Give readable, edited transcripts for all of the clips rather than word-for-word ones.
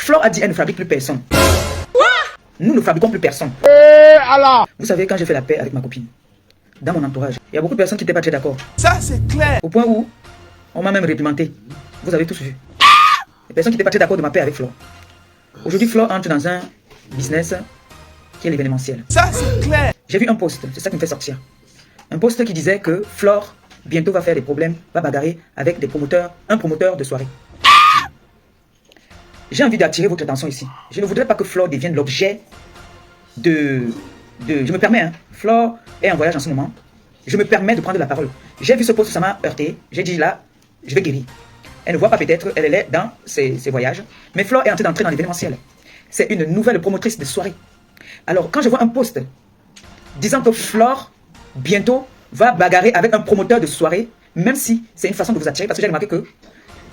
Flore a dit elle ne fabrique plus personne. Nous ne fabriquons plus personne. Vous savez, quand j'ai fait la paix avec ma copine, dans mon entourage, il y a beaucoup de personnes qui n'étaient pas très d'accord. Ça, c'est clair. Au point où on m'a même réprimandé. Vous avez tous vu. Les personnes qui n'étaient pas très d'accord de ma paix avec Flore. Aujourd'hui, Flore entre dans un business qui est l'événementiel. Ça, c'est clair. J'ai vu un post, c'est ça qui me fait sortir. Un post qui disait que Flore bientôt va faire des problèmes, va bagarrer avec des promoteurs, un promoteur de soirée. J'ai envie d'attirer votre attention ici. Je ne voudrais pas que Flore devienne l'objet de... Je me permets, hein. Flore est en voyage en ce moment. Je me permets de prendre la parole. J'ai vu ce post, ça m'a heurté. J'ai dit là, je vais guérir. Elle ne voit pas peut-être, elle est dans ses voyages. Mais Flore est en train d'entrer dans l'événementiel. C'est une nouvelle promotrice de soirée. Alors, quand je vois un post disant que Flore, bientôt, va bagarrer avec un promoteur de soirée, même si c'est une façon de vous attirer, parce que j'ai remarqué que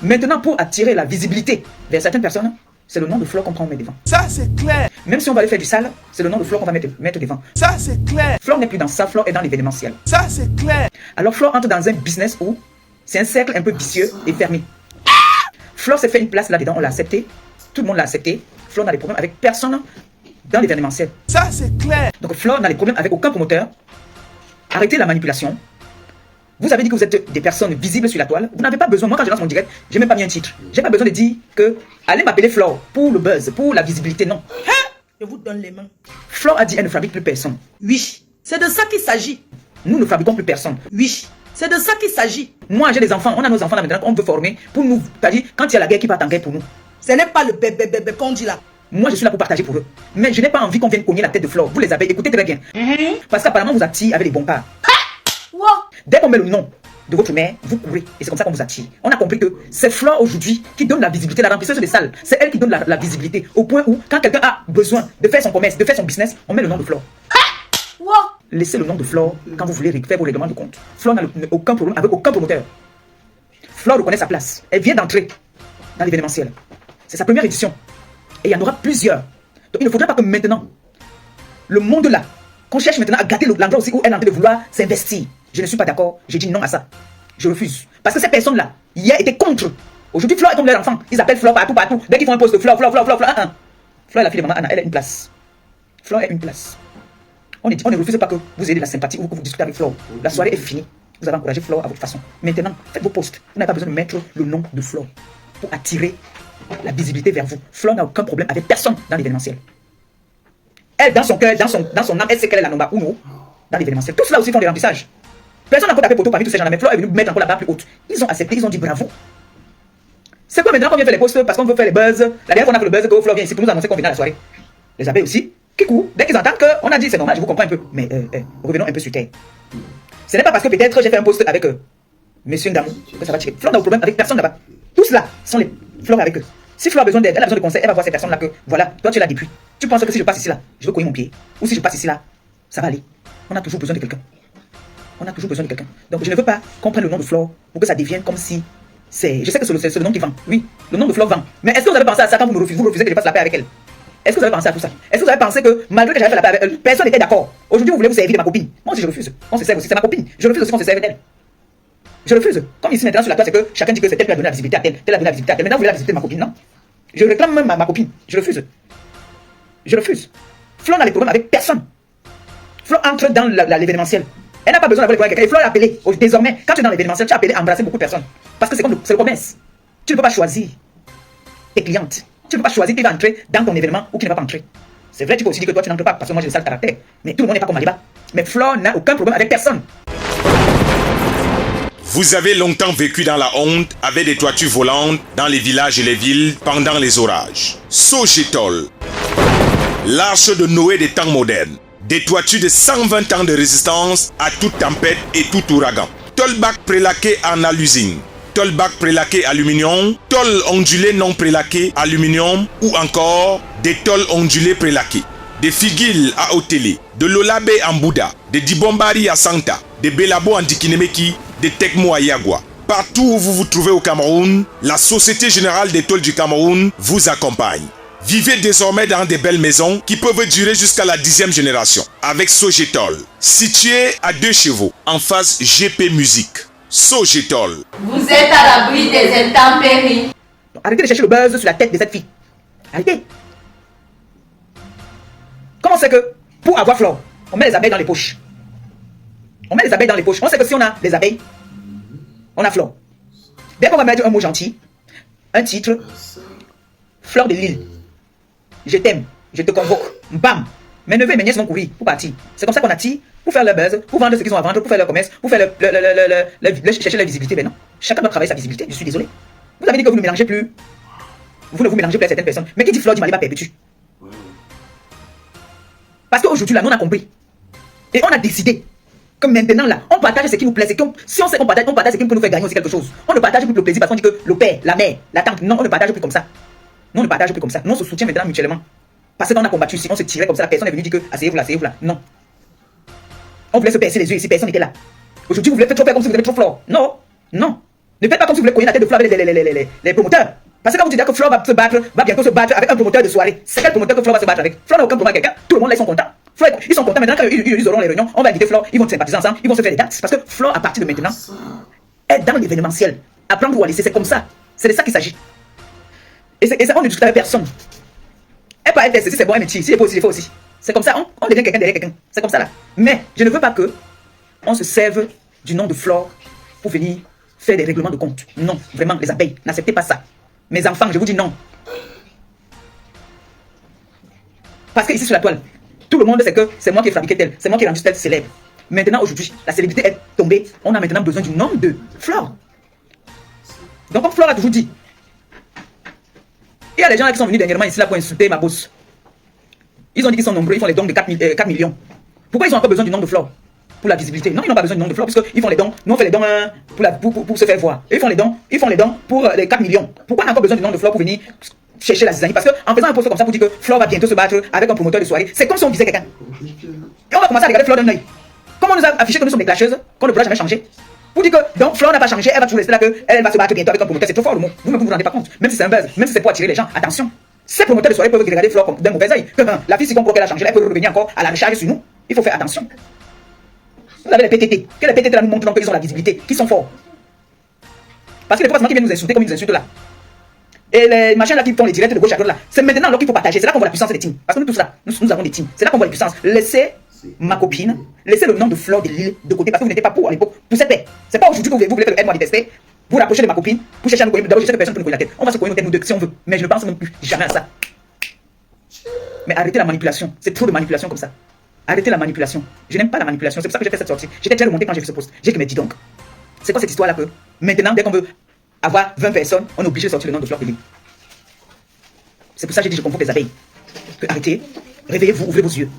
maintenant, pour attirer la visibilité vers certaines personnes, c'est le nom de Flore qu'on prend, on met devant. Ça, c'est clair. Même si on va aller faire du sale, c'est le nom de Flore qu'on va mettre devant. Ça, c'est clair. Flore n'est plus dans ça, Flore est dans l'événementiel. Ça, c'est clair. Alors Flore entre dans un business où c'est un cercle un peu vicieux et fermé. Flore s'est fait une place là-dedans, on l'a accepté. Tout le monde l'a accepté. Flore n'a des problèmes avec personne dans l'événementiel. Ça, c'est clair. Donc Flore n'a des problèmes avec aucun promoteur. Arrêtez la manipulation. Vous avez dit que vous êtes des personnes visibles sur la toile. Vous n'avez pas besoin, moi quand je lance mon direct, je n'ai même pas mis un titre. Je n'ai pas besoin de dire que allez m'appeler Flore pour le buzz, pour la visibilité, non. Je vous donne les mains. Flore a dit elle ne fabrique plus personne. Oui, c'est de ça qu'il s'agit. Nous ne fabriquons plus personne. Oui, c'est de ça qu'il s'agit. Moi j'ai des enfants, on a nos enfants là maintenant qu'on veut former pour nous. C'est-à-dire quand il y a la guerre qui part en guerre pour nous. Ce n'est pas le bébé qu'on dit là. Moi je suis là pour partager pour eux. Mais je n'ai pas envie qu'on vienne cogner la tête de Flore. Vous les avez écoutez très bien. Parce qu'apparemment vous attire avec les bons pas. Dès qu'on met le nom de votre mère, vous courez. Et c'est comme ça qu'on vous attire. On a compris que c'est Flore aujourd'hui qui donne la visibilité, la remplisseuse des salles. C'est elle qui donne la visibilité. Au point où, quand quelqu'un a besoin de faire son commerce, de faire son business, on met le nom de Flore. Laissez le nom de Flore quand vous voulez faire vos règlements de compte. Flore n'a aucun problème avec aucun promoteur. Flore reconnaît sa place. Elle vient d'entrer dans l'événementiel. C'est sa première édition. Et il y en aura plusieurs. Donc il ne faudrait pas que maintenant, le monde là, qu'on cherche maintenant à gâter l'endroit aussi où elle est en train de vouloir s'investir. Je ne suis pas d'accord. J'ai dit non à ça. Je refuse. Parce que ces personnes-là, hier étaient contre. Aujourd'hui, Flore est comme leur enfant. Ils appellent Flore partout, partout. Dès qu'ils font un post de Flore. Flore est la fille de maman Anna. Elle a une place. Flore a une place. On ne refuse pas que vous ayez de la sympathie ou que vous discutez avec Flore. La soirée est finie. Vous avez encouragé Flore à votre façon. Maintenant, faites vos posts. Vous n'avez pas besoin de mettre le nom de Flore pour attirer la visibilité vers vous. Flore n'a aucun problème avec personne dans l'événementiel. Elle, dans son cœur, dans son âme, elle sait qu'elle est la number uno dans l'événementiel. Tous là aussi font des remplissages. Personne n'a pas tapé poteau parmi tous ces gens-là, mais Flore est venu mettre encore la barre plus haute. Ils ont accepté, ils ont dit bravo. C'est quoi maintenant qu'on vient faire les posts parce qu'on veut faire les buzz? La dernière fois on a fait le buzz, que Flore vient ici pour nous annoncer qu'on vient à la soirée. Les abeilles aussi, qui courent, dès qu'ils entendent qu'on a dit c'est normal, je vous comprends un peu. Mais revenons un peu sur terre. Ce n'est pas parce que peut-être j'ai fait un post avec Monsieur Ngamou que ça va tirer. Flore n'a aucun problème avec personne là-bas. Tous là sont les Flore avec eux. Si Flore a besoin d'aide, elle a besoin de conseils, elle va voir ces personnes-là que voilà, toi tu es là depuis. Tu penses que si je passe ici là, je veux cogner mon pied. Ou si je passe ici là, ça va aller. On a toujours besoin de quelqu'un. On a toujours besoin de quelqu'un. Donc je ne veux pas qu'on prenne le nom de Flore pour que ça devienne comme si c'est... Je sais que c'est le nom qui vend. Oui, le nom de Flore vend. Mais est-ce que vous avez pensé à ça quand vous refusez que je fasse la paix avec elle? Est-ce que vous avez pensé à tout ça? Est-ce que vous avez pensé que malgré que j'avais fait la paix avec elle, personne n'était d'accord? Aujourd'hui vous voulez vous servir de ma copine. Moi aussi je refuse. On se sert aussi, c'est ma copine. Je refuse aussi qu'on se serve d'elle. Je refuse. Comme ici maintenant sur la toile, c'est que chacun dit que c'est elle qui a donné la visibilité à tel, tel a donné la visibilité à tel. Maintenant vous voulez la visibilité de ma copine, non? Je réclame même ma copine. Je refuse. Je refuse. Flore n'a les problèmes avec personne. Flore entre dans l'événementiel. Elle n'a pas besoin d'avoir les quelqu'un. Et Flore est appelée. Désormais, quand tu es dans l'événementiel, tu as appelé à embrasser beaucoup de personnes. Parce que c'est comme le commerce. Tu ne peux pas choisir tes clientes. Tu ne peux pas choisir qui va entrer dans ton événement ou qui ne va pas entrer. C'est vrai, tu peux aussi dire que toi tu n'entres pas parce que moi j'ai le sale caractère. Mais tout le monde n'est pas comme Aliba. Mais Flore n'a aucun problème avec personne. Vous avez longtemps vécu dans la honte avec des toitures volantes dans les villages et les villes pendant les orages. Sogitol, l'arche de Noé des temps modernes. Des toitures de 120 ans de résistance à toute tempête et tout ouragan. Tolbac prélaqué en alusine. Tolbac prélaqué aluminium. Tol ondulé non prélaqué aluminium. Ou encore des tôles ondulés prélaqués. Des figuilles à Otélé. De l'Olabé en Bouddha. Des Dibombari à Santa. Des Belabo en Dikinemeki. Des Tekmo à Yagua. Partout où vous vous trouvez au Cameroun, la Société Générale des Tôles du Cameroun vous accompagne. Vivez désormais dans des belles maisons qui peuvent durer jusqu'à la 10e génération. Avec Sogitol, situé à 2 chevaux, en face GP Musique. Sogitol. Vous êtes à l'abri des intempéries. Arrêtez de chercher le buzz sur la tête de cette fille. Arrêtez. Comment c'est que pour avoir flore, on met les abeilles dans les poches? On met les abeilles dans les poches. On sait que si on a les abeilles, on a flore. Dès qu'on va mettre un mot gentil, un titre, fleur de l'île, je t'aime, je te convoque, bam. Mes neveux et mes nièces vont courir pour partir. C'est comme ça qu'on attire, pour faire leur buzz, pour vendre ce qu'ils ont à vendre, pour faire leur commerce, pour faire chercher leur visibilité. Mais non, chacun doit travailler sa visibilité, je suis désolé. Vous avez dit que vous ne mélangez plus. Vous ne vous mélangez plus à certaines personnes. Mais qui dit fleur dit Maliba perpétue? Parce qu'aujourd'hui, là, nous on a compris. Et on a décidé que maintenant, là, on partage ce qui nous plaît. Si on sait qu'on partage, ce qui peut nous faire gagner aussi quelque chose. On ne partage plus pour le plaisir parce qu'on dit que le père, la mère, la tante, non, on ne partage plus comme ça. Nous, on ne partage plus comme ça. Nous, on se soutient maintenant mutuellement. Parce qu'on a combattu ici, on se tirait comme ça, la personne est venue dire que asseyez-vous là. Non. On voulait se percer les yeux ici, personne n'était là. Aujourd'hui, vous voulez faire trop faire comme si vous avez trop flore. Non. Non. Ne faites pas comme si vous voulez cogner la tête de flore avec les promoteurs. Parce que quand vous dites que Flore va bientôt se battre avec un promoteur de soirée, c'est quel promoteur que Flore va se battre avec? Flore n'a aucun problème avec quelqu'un, tout le monde là ils sont contents. Flore, ils sont contents maintenant quand ils auront les réunions, on va inviter Flore, ils vont sympathiser ensemble, ils vont se faire des dates. Parce que Flore, à partir de maintenant, est dans l'événementiel. Apprendre ou à laisser, c'est comme ça. C'est de ça qu'il s'agit. Et ça, on ne discute avec personne. Elle peut être si c'est bon, elle mentit, si c'est pas aussi, il faut aussi. C'est comme ça, on devient quelqu'un derrière quelqu'un. C'est comme ça là. Mais je ne veux pas que on se serve du nom de Flore pour venir faire des règlements de compte. Non, vraiment, les abeilles, n'acceptez pas ça. Mes enfants, je vous dis non. Parce que ici sur la toile, tout le monde sait que c'est moi qui ai fabriqué tel, c'est moi qui ai rendu tel célèbre. Maintenant, aujourd'hui, la célébrité est tombée. On a maintenant besoin du nom de Flore. Donc, comme Flore a toujours dit, il y a des gens là qui sont venus dernièrement ici là pour insulter ma bosse. Ils ont dit qu'ils sont nombreux, ils font les dons de 4 millions. Pourquoi ils ont encore besoin du nom de Flore? Pour la visibilité. Non, ils n'ont pas besoin du nom de Flore, parce qu'ils font les dons. Nous, on fait les dons pour se faire voir. Et ils font les dons pour les 4 millions. Pourquoi on a encore besoin du nom de Flore pour venir chercher la zizanie? Parce qu'en faisant un post comme ça pour dire que Flore va bientôt se battre avec un promoteur de soirée, c'est comme si on disait quelqu'un. Et on va commencer à regarder Flore d'un œil. Comme on nous a affiché que nous sommes des clasheuses, qu'on ne pourra jamais changer. Pour dire que donc Flore n'a pas changé, elle va toujours rester là, qu'elle va se battre bientôt avec un promoteur. C'est trop fort le mot. Vous ne vous rendez pas compte. Même si c'est un buzz, même si c'est pour attirer les gens, attention. Ces promoteurs de soirée peuvent regarder Flore comme d'un mauvais œil. La fille, si on croit qu'elle a changé, elle peut revenir encore à la recharge sur nous. Il faut faire attention. Vous avez les PTT. Que les PTT là nous montrent qu'ils ont la visibilité, qu'ils sont forts. Parce que les fois qui viennent nous insulter comme ils nous insultent là. Et les machins là qui font les directs de gauche à droite là, c'est maintenant là qu'il faut partager. C'est là qu'on voit la puissance des teams. Parce que nous tous là, nous avons des teams. C'est là qu'on voit la puissance. Laissez ma copine, laissez le nom de Flore de l'île de côté parce que vous n'étiez pas pour à l'époque pour cette paix. C'est pas aujourd'hui que vous voulez que le moi détester. Vous rapprochez de ma copine pour chercher à nous cogner. D'abord, chercher des personnes pour nous cogner la tête. On va se cogner nos têtes nous deux si on veut. Mais je ne pense même plus jamais à ça. Mais arrêtez la manipulation. C'est trop de manipulation comme ça. Arrêtez la manipulation. Je n'aime pas la manipulation. C'est pour ça que j'ai fait cette sortie. J'étais déjà remonté quand j'ai vu ce post. J'ai dit, mais dis donc. C'est quoi cette histoire-là que maintenant, dès qu'on veut avoir 20 personnes, on est obligé de sortir le nom de Flore de l'île. C'est pour ça que j'ai dit, je convoque les abeilles. Arrêtez, réveillez-vous, ouvrez vos yeux.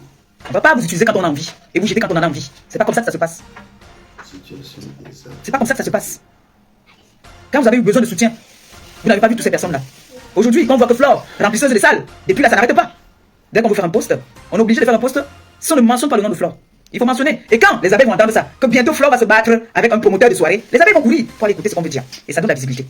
On ne va pas vous utiliser quand on a envie et vous jeter quand on a envie. C'est pas comme ça que ça se passe. C'est pas comme ça que ça se passe. Quand vous avez eu besoin de soutien, vous n'avez pas vu toutes ces personnes-là. Aujourd'hui, quand on voit que Flore, remplisseuse des salles, depuis là, ça n'arrête pas. Dès qu'on veut faire un post, on est obligé de faire un post si on ne mentionne pas le nom de Flore. Il faut mentionner. Et quand les abeilles vont entendre ça, que bientôt Flore va se battre avec un promoteur de soirée, les abeilles vont courir pour aller écouter ce qu'on veut dire. Et ça donne la visibilité.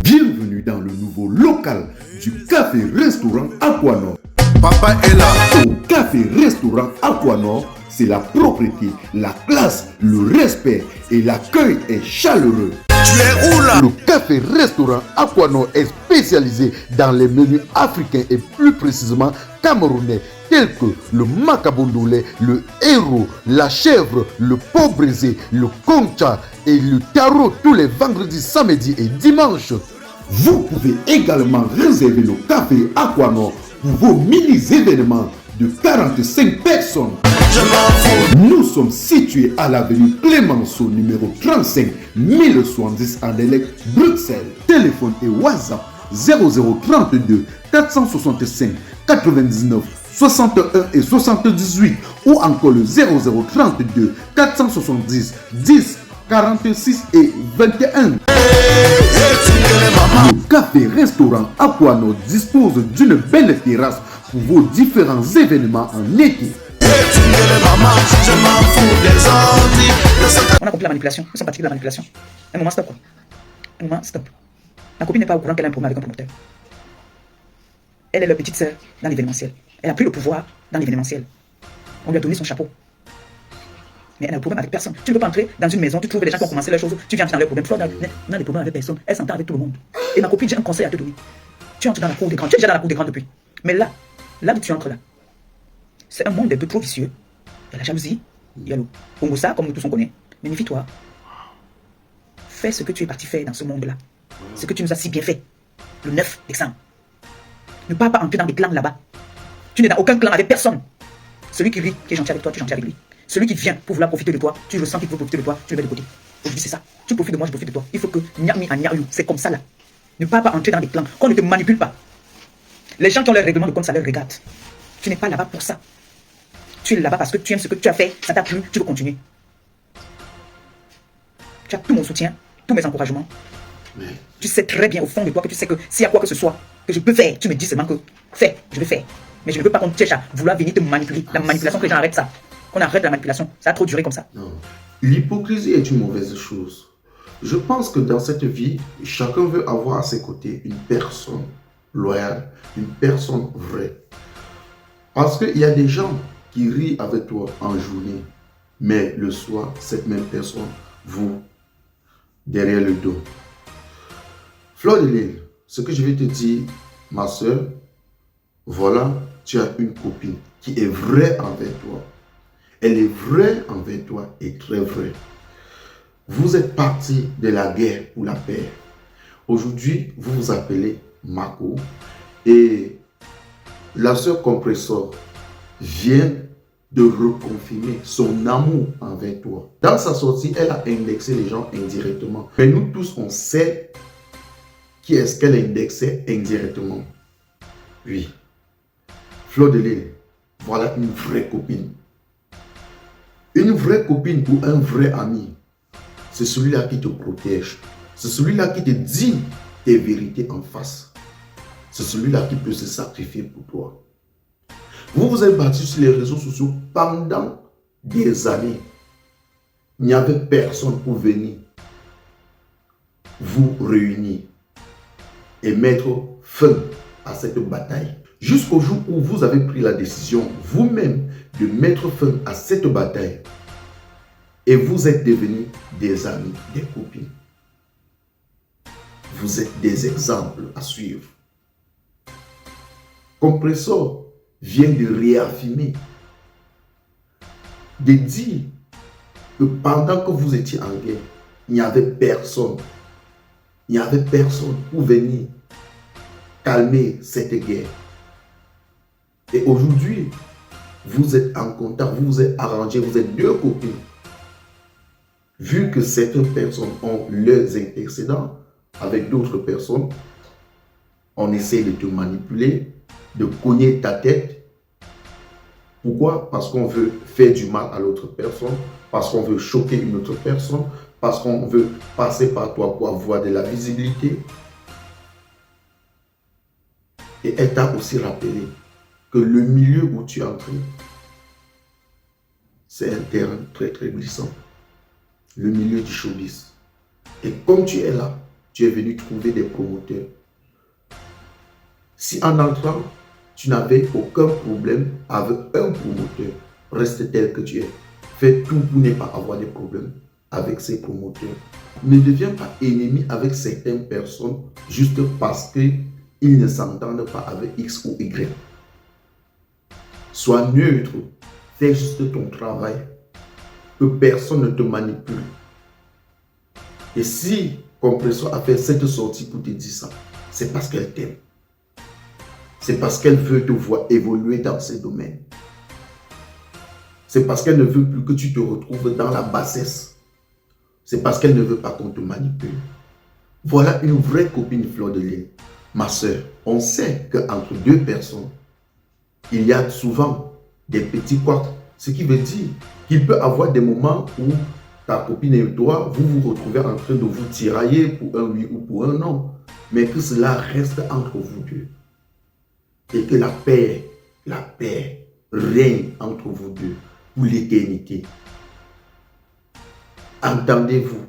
Bienvenue dans le nouveau local du café-restaurant Aquanor. Papa est là. Au café-restaurant Aquanor, c'est la propreté, la classe, le respect et l'accueil est chaleureux. Tu es où là? Le café-restaurant Aquanor est spécialisé dans les menus africains et plus précisément camerounais tels que le macabondolé, le héros, la chèvre, le pot brisé, le concha et le tarot tous les vendredis, samedis et dimanches. Vous pouvez également réserver le café Aquanor pour vos mini-événements de 45 personnes. Je m'en fous. Nous sommes situés à l'avenue Clémenceau, numéro 35 1070 à Delec, Bruxelles. Téléphone et WhatsApp 0032 465 99 61 et 78 ou encore le 0032 470 10 46 et 21. Le café-restaurant Aquanor dispose d'une belle terrasse pour vos différents événements en été. On a compris la manipulation. Nous sommes fatigués de la manipulation. Un moment, stop quoi. Un moment, stop. Ma copine n'est pas au courant qu'elle a un problème avec un promoteur. Elle est leur petite sœur dans l'événementiel. Elle a pris le pouvoir dans l'événementiel. On lui a donné son chapeau. Mais elle n'a de problème avec personne. Tu ne peux pas entrer dans une maison, tu trouves des gens qui ont commencé leurs choses, tu viens dans leurs problèmes. Flore n'a des problèmes avec personne. Elle s'entend avec tout le monde. Et ma copine, j'ai un conseil à te donner. Tu entres dans la cour des grands. Tu es déjà dans la cour des grands depuis. Mais là où tu entres là, c'est un monde un peu trop vicieux. Il y a la jalousie, il y a le Congossa, comme nous tous on connaît. Mais méfie-toi. Fais ce que tu es parti faire dans ce monde-là. Ce que tu nous as si bien fait. Le 9 décembre. Ne pars pas entrer dans des clans là-bas. Tu n'es dans aucun clan avec personne. Celui qui rit, qui est gentil avec toi, tu es gentil avec lui. Celui qui vient pour vouloir profiter de toi, tu ressens qu'il veut profiter de toi, tu le mets de côté. Aujourd'hui, c'est ça. Tu profites de moi, je profite de toi. Il faut que c'est comme ça là. Ne pars pas entrer dans des clans, qu'on ne te manipule pas. Les gens qui ont leur règlement de compte, ça leur regarde. Tu n'es pas là-bas pour ça. Tu es là-bas parce que tu aimes ce que tu as fait, ça t'a plu, tu veux continuer. Tu as tout mon soutien, tous mes encouragements. Tu sais très bien au fond de toi que tu sais que s'il y a quoi que ce soit que je peux faire, tu me dis seulement que fais, je vais faire. Mais je ne veux pas qu'on te cherche à vouloir venir te manipuler. La manipulation, que les gens arrêtent ça. Qu'on arrête la manipulation. Ça a trop duré comme ça. Non. L'hypocrisie est une mauvaise chose. Je pense que dans cette vie, chacun veut avoir à ses côtés une personne loyale, une personne vraie. Parce qu'il y a des gens qui rient avec toi en journée, mais le soir, cette même personne vous derrière le dos. Fleur de Lille, ce que je vais te dire, ma soeur, voilà, tu as une copine qui est vraie envers toi. Elle est vraie envers toi et très vraie. Vous êtes parti de la guerre pour la paix. Aujourd'hui, vous vous appelez Mako et la sœur Compressor vient de reconfirmer son amour envers toi. Dans sa sortie, elle a indexé les gens indirectement. Mais nous tous, on sait qui est-ce qu'elle indexait indirectement. Oui. Fleur de Lille, voilà une vraie copine. Une vraie copine ou un vrai ami, c'est celui-là qui te protège. C'est celui-là qui te dit tes vérités en face. C'est celui-là qui peut se sacrifier pour toi. Vous vous êtes battu sur les réseaux sociaux pendant des années. Il n'y avait personne pour venir vous réunir et mettre fin à cette bataille. Jusqu'au jour où vous avez pris la décision vous-même de mettre fin à cette bataille et vous êtes devenus des amis, des copines. Vous êtes des exemples à suivre. Compressor vient de réaffirmer, de dire que pendant que vous étiez en guerre, il n'y avait personne. Il n'y avait personne pour venir calmer cette guerre. Et aujourd'hui, vous êtes en contact, vous vous êtes arrangé, vous êtes deux copines. Vu que certaines personnes ont leurs antécédents avec d'autres personnes, on essaie de te manipuler, de cogner ta tête. Pourquoi? Parce qu'on veut faire du mal à l'autre personne, parce qu'on veut choquer une autre personne, parce qu'on veut passer par toi pour avoir de la visibilité. Et elle t'a aussi rappelé que le milieu où tu es entré, c'est un terrain très très glissant. Le milieu du showbiz. Et comme tu es là, tu es venu trouver des promoteurs. Si en entrant, tu n'avais aucun problème avec un promoteur, reste tel que tu es. Fais tout pour ne pas avoir de problèmes avec ces promoteurs. Ne deviens pas ennemi avec certaines personnes juste parce qu'ils ne s'entendent pas avec X ou Y. Sois neutre, fais juste ton travail, que personne ne te manipule. Et si Compressor a fait cette sortie pour te dire ça, c'est parce qu'elle t'aime. C'est parce qu'elle veut te voir évoluer dans ces domaines. C'est parce qu'elle ne veut plus que tu te retrouves dans la bassesse. C'est parce qu'elle ne veut pas qu'on te manipule. Voilà une vraie copine Fleur de Lille. Ma soeur, on sait qu'entre deux personnes, il y a souvent des petits couacs. Ce qui veut dire qu'il peut y avoir des moments où ta copine et toi, vous vous retrouvez en train de vous tirailler pour un oui ou pour un non. Mais que cela reste entre vous deux. Et que la paix règne entre vous deux pour l'éternité. Entendez-vous.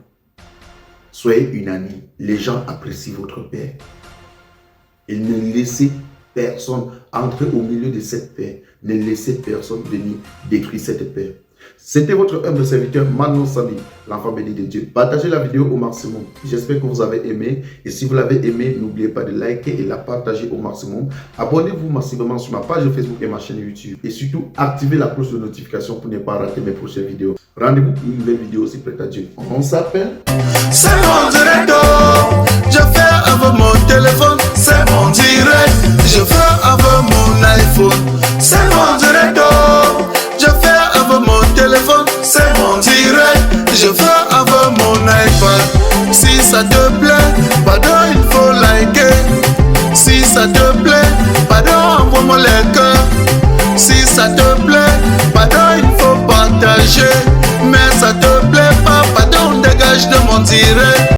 Soyez unanimes. Les gens apprécient votre paix. Et ne laissez personne entrer au milieu de cette paix. Ne laissez personne venir détruire cette paix. C'était votre humble serviteur Mano Sami, l'enfant béni de Dieu. Partagez la vidéo au maximum. J'espère que vous avez aimé. Et si vous l'avez aimé, n'oubliez pas de liker et la partager au maximum. Abonnez-vous massivement sur ma page Facebook et ma chaîne YouTube. Et surtout, activez la cloche de notification pour ne pas rater mes prochaines vidéos. Rendez-vous pour une nouvelle vidéo si prête à Dieu. On s'appelle... C'est mon direct. Je fais avec mon téléphone. C'est mon direct. Je fais avec mon iPhone. C'est mon direct. Je fais avec mon téléphone. C'est mon direct. Je fais avec mon iPad. Si ça te plaît, pardon, il faut liker. Si ça te plaît, pardon, envoie-moi les cœurs. Si ça te plaît, pardon, il faut partager. Mais ça te plaît pas, pardon, dégage de mon direct.